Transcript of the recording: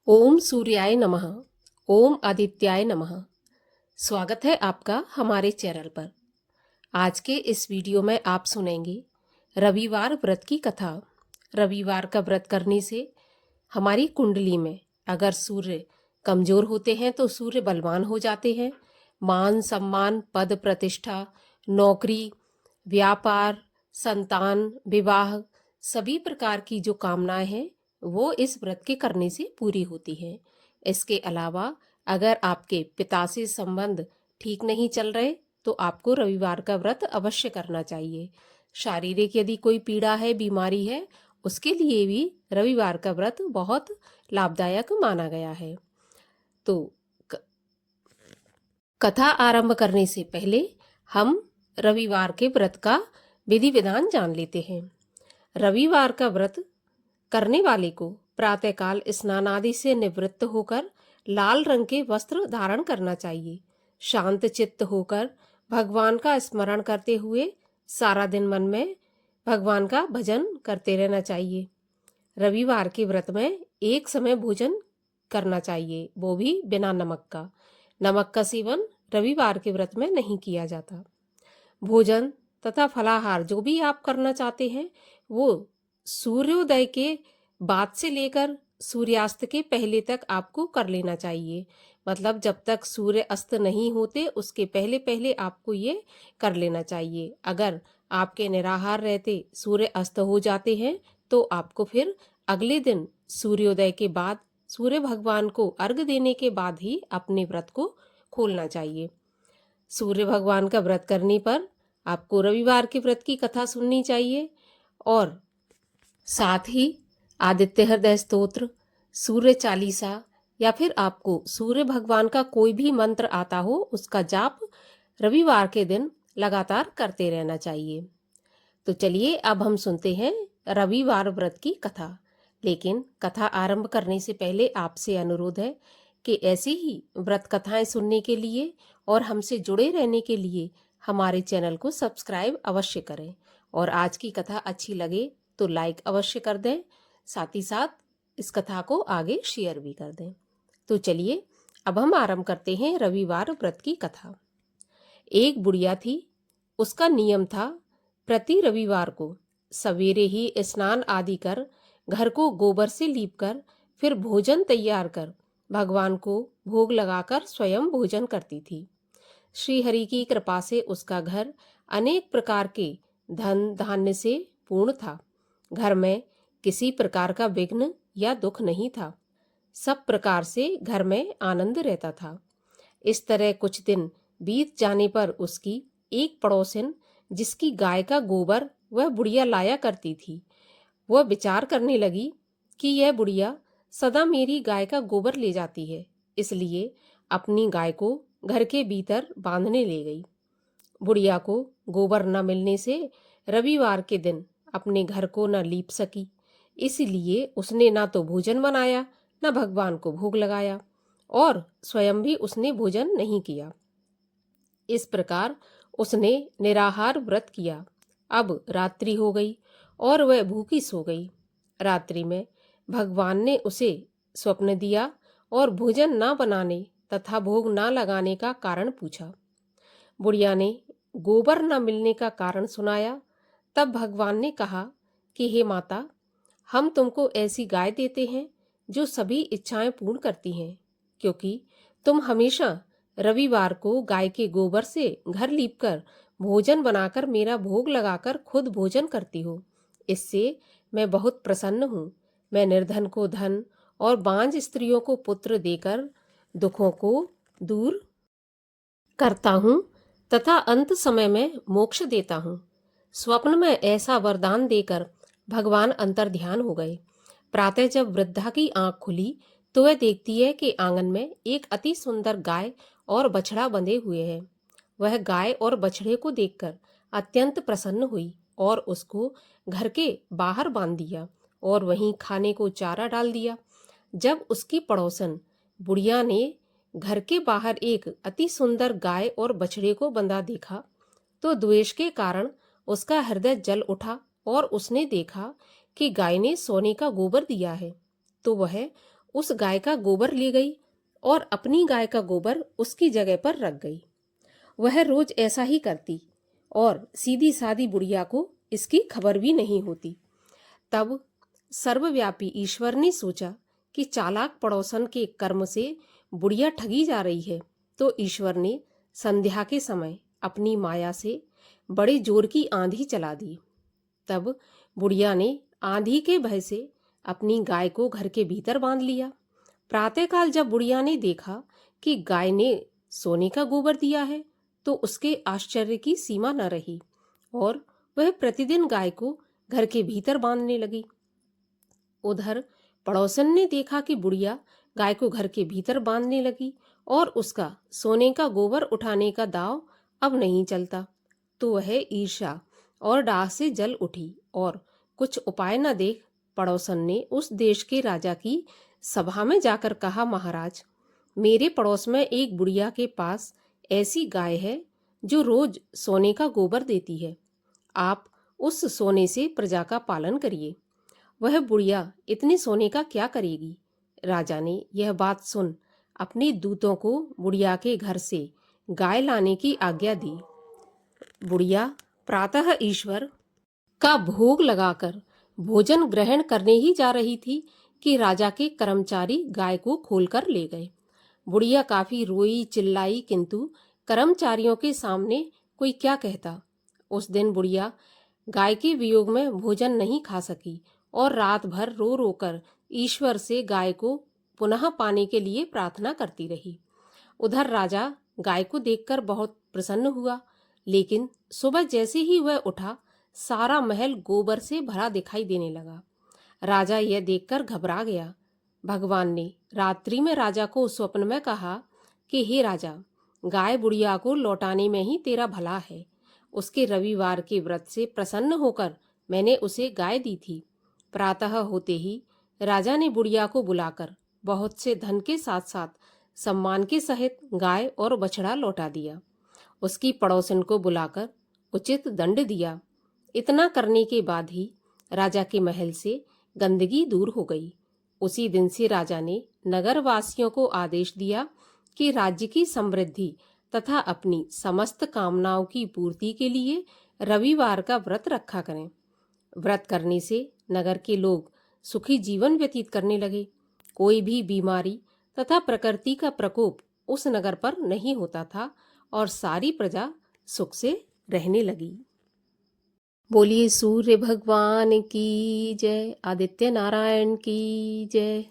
ओम सूर्याय नमः। ओम आदित्याय नमः। स्वागत है आपका हमारे चैनल पर। आज के इस वीडियो में आप सुनेंगे रविवार व्रत की कथा। रविवार का व्रत करने से हमारी कुंडली में अगर सूर्य कमजोर होते हैं तो सूर्य बलवान हो जाते हैं। मान सम्मान, पद प्रतिष्ठा, नौकरी, व्यापार, संतान, विवाह, सभी प्रकार की जो कामनाएं हैं वो इस व्रत के करने से पूरी होती है। इसके अलावा अगर आपके पिता से संबंध ठीक नहीं चल रहे तो आपको रविवार का व्रत अवश्य करना चाहिए। शारीरिक यदि कोई पीड़ा है, बीमारी है, उसके लिए भी रविवार का व्रत बहुत लाभदायक माना गया है। तो कथा आरंभ करने से पहले हम रविवार के व्रत का विधि विधान जान लेते हैं। रविवार का व्रत करने वाले को प्रातःकाल स्नान आदि से निवृत्त होकर लाल रंग के वस्त्र धारण करना चाहिए। शांत चित्त होकर भगवान का स्मरण करते हुए सारा दिन मन में भगवान का भजन करते रहना चाहिए। रविवार के व्रत में एक समय भोजन करना चाहिए, वो भी बिना नमक का। नमक का सेवन रविवार के व्रत में नहीं किया जाता। भोजन तथा फलाहार जो भी आप करना चाहते हैं वो सूर्योदय के बाद से लेकर सूर्यास्त के पहले तक आपको कर लेना चाहिए। मतलब जब तक सूर्य अस्त नहीं होते उसके पहले पहले आपको ये कर लेना चाहिए। अगर आपके निराहार रहते सूर्य अस्त हो जाते हैं तो आपको फिर अगले दिन सूर्योदय के बाद सूर्य भगवान को अर्घ देने के बाद ही अपने व्रत को खोलना चाहिए। सूर्य भगवान का व्रत करने पर आपको रविवार के व्रत की कथा सुननी चाहिए और साथ ही आदित्य हृदय स्तोत्र, सूर्य चालीसा या फिर आपको सूर्य भगवान का कोई भी मंत्र आता हो उसका जाप रविवार के दिन लगातार करते रहना चाहिए। तो चलिए अब हम सुनते हैं रविवार व्रत की कथा। लेकिन कथा आरंभ करने से पहले आपसे अनुरोध है कि ऐसी ही व्रत कथाएं सुनने के लिए और हमसे जुड़े रहने के लिए हमारे चैनल को सब्सक्राइब अवश्य करें और आज की कथा अच्छी लगे तो लाइक अवश्य कर दें। साथ ही साथ इस कथा को आगे शेयर भी कर दें। तो चलिए अब हम आरंभ करते हैं रविवार व्रत की कथा। एक बुढ़िया थी। उसका नियम था प्रति रविवार को सवेरे ही स्नान आदि कर घर को गोबर से लीपकर फिर भोजन तैयार कर भगवान को भोग लगाकर स्वयं भोजन करती थी। श्री हरि की कृपा से उसका घर अनेक प्रकार के धन धान्य से पूर्ण था। घर में किसी प्रकार का विघ्न या दुख नहीं था। सब प्रकार से घर में आनंद रहता था। इस तरह कुछ दिन बीत जाने पर उसकी एक पड़ोसिन जिसकी गाय का गोबर वह बुढ़िया लाया करती थी, वह विचार करने लगी कि यह बुढ़िया सदा मेरी गाय का गोबर ले जाती है, इसलिए अपनी गाय को घर के भीतर बांधने ले गई। बुढ़िया को गोबर न मिलने से रविवार के दिन अपने घर को न लीप सकी, इसलिए उसने ना तो भोजन बनाया न भगवान को भोग लगाया और स्वयं भी उसने भोजन नहीं किया। इस प्रकार उसने निराहार व्रत किया। अब रात्रि हो गई और वह भूखी सो गई। रात्रि में भगवान ने उसे स्वप्न दिया और भोजन न बनाने तथा भोग न लगाने का कारण पूछा। बुढ़िया ने गोबर न मिलने का कारण सुनाया। तब भगवान ने कहा कि हे माता, हम तुमको ऐसी गाय देते हैं जो सभी इच्छाएं पूर्ण करती हैं, क्योंकि तुम हमेशा रविवार को गाय के गोबर से घर लीपकर भोजन बनाकर मेरा भोग लगाकर खुद भोजन करती हो। इससे मैं बहुत प्रसन्न हूँ। मैं निर्धन को धन और बांझ स्त्रियों को पुत्र देकर दुखों को दूर करता हूँ तथा अंत समय में मोक्ष देता हूँ। स्वप्न में ऐसा वरदान देकर भगवान अंतर्ध्यान हो गए। प्रातः जब वृद्धा की आंख खुली तो वह देखती है कि आंगन में एक अति सुंदर गाय और बछड़ा बंधे हुए हैं। वह गाय और बछड़े को देखकर अत्यंत प्रसन्न हुई और उसको घर के बाहर बांध दिया और वहीं खाने को चारा डाल दिया। जब उसकी पड़ोसन बुढ़िया ने घर के बाहर एक अति सुंदर गाय और बछड़े को बंधा देखा तो द्वेष के कारण उसका हृदय जल उठा और उसने देखा कि गाय ने सोने का गोबर दिया है, तो वह उस गाय का गोबर ले गई और अपनी गाय का गोबर उसकी जगह पर रख गई। वह रोज ऐसा ही करती और सीधी सादी बुढ़िया को इसकी खबर भी नहीं होती। तब सर्वव्यापी ईश्वर ने सोचा कि चालाक पड़ोसन के कर्म से बुढ़िया ठगी जा रही है, तो ईश्वर ने संध्या के समय अपनी माया से बड़े जोर की आंधी चला दी। तब बुढ़िया ने आंधी के भय से अपनी गाय को घर के भीतर बांध लिया। प्रातःकाल जब बुढ़िया ने देखा कि गाय ने सोने का गोबर दिया है, तो उसके आश्चर्य की सीमा न रही और वह प्रतिदिन गाय को घर के भीतर बांधने लगी। उधर पड़ोसन ने देखा कि बुढ़िया गाय को घर के भीतर बांधने लगी और उसका सोने का गोबर उठाने का दांव अब नहीं चलता, तो वह ईर्ष्या और डाह से जल उठी और कुछ उपाय न देख पड़ोसन ने उस देश के राजा की सभा में जाकर कहा, महाराज, मेरे पड़ोस में एक बुढ़िया के पास ऐसी गाय है जो रोज सोने का गोबर देती है। आप उस सोने से प्रजा का पालन करिए। वह बुढ़िया इतने सोने का क्या करेगी? राजा ने यह बात सुन अपने दूतों को बुढ़िया के घर से गाय लाने की आज्ञा दी। बुढ़िया प्रातः ईश्वर का भोग लगाकर भोजन ग्रहण करने ही जा रही थी कि राजा के कर्मचारी गाय को खोलकर ले गए। बुढ़िया काफी रोई चिल्लाई, किंतु कर्मचारियों के सामने कोई क्या कहता। उस दिन बुढ़िया गाय के वियोग में भोजन नहीं खा सकी और रात भर रो रो कर ईश्वर से गाय को पुनः पाने के लिए प्रार्थना करती रही। उधर राजा गाय को देखकर बहुत प्रसन्न हुआ, लेकिन सुबह जैसे ही वह उठा, सारा महल गोबर से भरा दिखाई देने लगा। राजा यह देखकर घबरा गया। भगवान ने रात्रि में राजा को स्वप्न में कहा कि हे राजा, गाय बुढ़िया को लौटाने में ही तेरा भला है। उसके रविवार के व्रत से प्रसन्न होकर मैंने उसे गाय दी थी। प्रातः होते ही राजा ने बुढ़िया को बुलाकर बहुत से धन के साथ साथ सम्मान के सहित गाय और बछड़ा लौटा दिया। उसकी पड़ोसन को बुलाकर उचित दंड दिया। इतना करने के बाद ही राजा के महल से गंदगी दूर हो गई। उसी दिन से राजा ने नगरवासियों को आदेश दिया कि राज्य की समृद्धि तथा अपनी समस्त कामनाओं की पूर्ति के लिए रविवार का व्रत रखा करें। व्रत करने से नगर के लोग सुखी जीवन व्यतीत करने लगे। कोई भी बीमारी तथा प्रकृति का प्रकोप उस नगर पर नहीं होता था और सारी प्रजा सुख से रहने लगी। बोलिए सूर्य भगवान की जय, आदित्य नारायण की जय।